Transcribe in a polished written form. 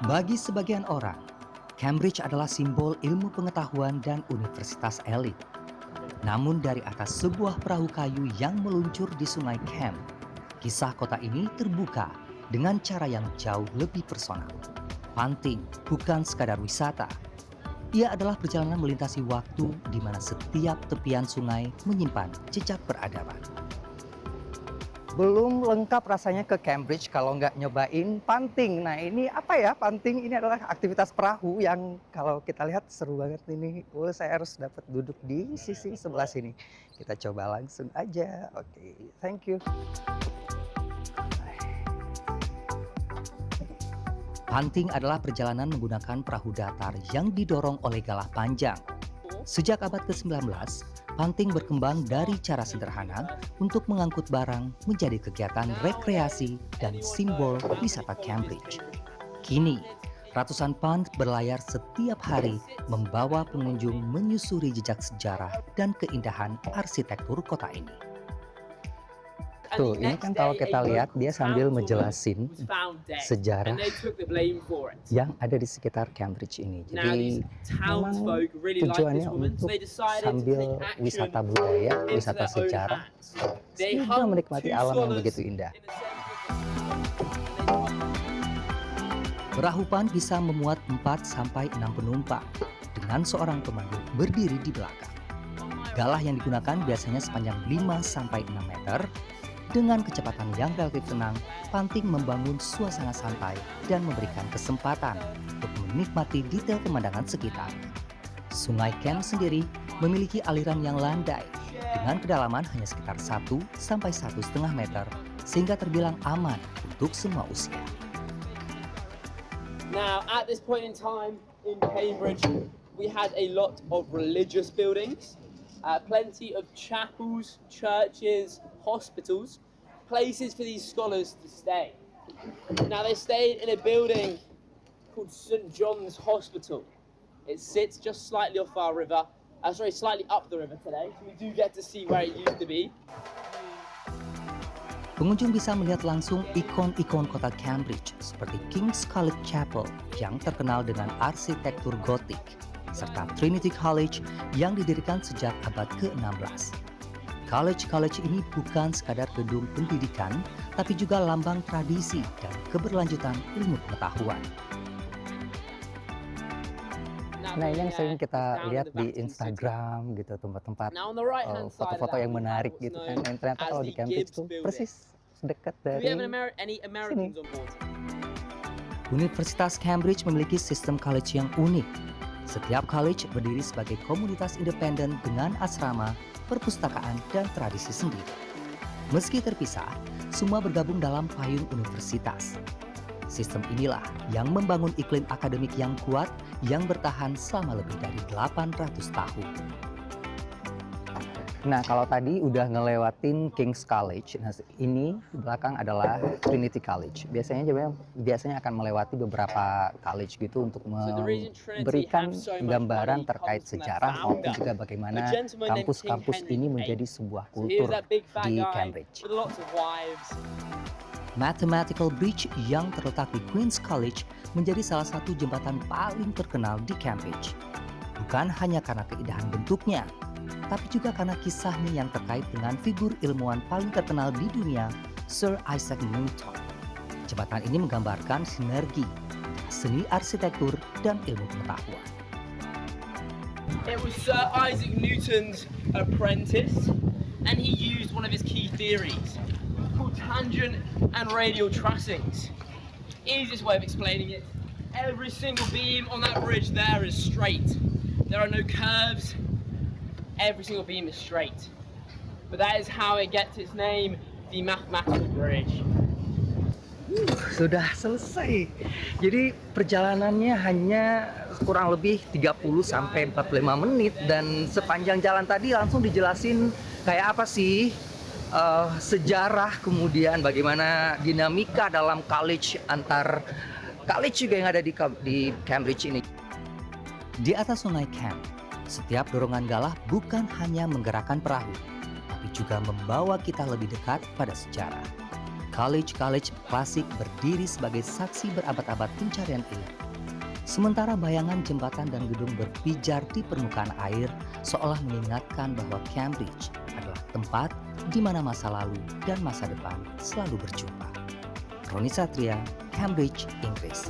Bagi sebagian orang, Cambridge adalah simbol ilmu pengetahuan dan universitas elit. Namun dari atas sebuah perahu kayu yang meluncur di sungai Cam, kisah kota ini terbuka dengan cara yang jauh lebih personal. Panting bukan sekadar wisata. Ia adalah perjalanan melintasi waktu di mana setiap tepian sungai menyimpan jejak peradaban. Belum lengkap rasanya ke Cambridge kalau nggak nyobain panting. Nah ini apa ya panting? Ini adalah aktivitas perahu yang kalau kita lihat seru banget ini. Oh saya harus dapat duduk di sisi sebelah sini. Kita coba langsung aja. Oke, thank you. Panting adalah perjalanan menggunakan perahu datar yang didorong oleh galah panjang. Sejak abad ke-19, panting berkembang dari cara sederhana untuk mengangkut barang menjadi kegiatan rekreasi dan simbol wisata Cambridge. Kini, ratusan punt berlayar setiap hari membawa pengunjung menyusuri jejak sejarah dan keindahan arsitektur kota ini. Tuh, ini kan kalau kita lihat dia sambil menjelasin sejarah yang ada di sekitar Cambridge ini. Jadi memang tujuannya untuk sambil wisata budaya, wisata sejarah, sambil menikmati alam yang begitu indah. Perahu punt bisa memuat 4-6 penumpang dengan seorang pemandu berdiri di belakang. Galah yang digunakan biasanya sepanjang 5-6 meter. Dengan kecepatan yang relatif tenang, panting membangun suasana santai dan memberikan kesempatan untuk menikmati detail pemandangan sekitar. Sungai Cam sendiri memiliki aliran yang landai dengan kedalaman hanya sekitar 1-1,5 meter sehingga terbilang aman untuk semua usia. Now, at this point in time in Cambridge, we had a lot of religious buildings, plenty of chapels, churches, hospitals, places for these scholars to stay. Now they stayed in a building called St. John's Hospital. It sits just slightly off our river, slightly up the river today, so we do get to see where it used to be. Pengunjung bisa melihat langsung ikon-ikon kota Cambridge seperti King's College Chapel yang terkenal dengan arsitektur gotik, serta Trinity College yang didirikan sejak abad ke-16. College ini bukan sekadar gedung pendidikan, tapi juga lambang tradisi dan keberlanjutan ilmu pengetahuan. Nah ini yang sering kita lihat di Instagram gitu, tempat-tempat foto-foto yang menarik gitu kan. Dan ternyata kalau di Cambridge itu persis dekat dari sini. Universitas Cambridge memiliki sistem college yang unik. Setiap college berdiri sebagai komunitas independen dengan asrama, perpustakaan, dan tradisi sendiri. Meski terpisah, semua bergabung dalam payung universitas. Sistem inilah yang membangun iklim akademik yang kuat yang bertahan selama lebih dari 800 tahun. Nah, kalau tadi udah ngelewatin King's College, nah ini di belakang adalah Trinity College. Biasanya akan melewati beberapa college gitu untuk memberikan gambaran terkait sejarah maupun juga bagaimana kampus-kampus ini menjadi sebuah kultur di Cambridge. Mathematical Bridge yang terletak di Queen's College menjadi salah satu jembatan paling terkenal di Cambridge. Bukan hanya karena keindahan bentuknya, tapi juga karena kisahnya yang terkait dengan figur ilmuwan paling terkenal di dunia, Sir Isaac Newton. Jembatan ini menggambarkan sinergi seni arsitektur dan ilmu pengetahuan. It was Sir Isaac Newton's apprentice, and he used one of his key theories called tangent and radial tracings. Easiest way of explaining it, every single beam on that bridge there is straight. There are no curves. Every single beam is straight. But that is how it gets its name, the mathematical bridge. Sudah selesai. Jadi perjalanannya hanya kurang lebih 30-45 menit dan sepanjang jalan tadi langsung dijelasin kayak apa sih sejarah, kemudian bagaimana dinamika dalam college antar college juga yang ada di Cambridge ini. Di atas sungai Cam, setiap dorongan galah bukan hanya menggerakkan perahu, tapi juga membawa kita lebih dekat pada sejarah. college klasik berdiri sebagai saksi berabad-abad pencarian ini. Sementara bayangan jembatan dan gedung berpijar di permukaan air seolah mengingatkan bahwa Cambridge adalah tempat di mana masa lalu dan masa depan selalu berjumpa. Roni Satria, Cambridge, Inggris.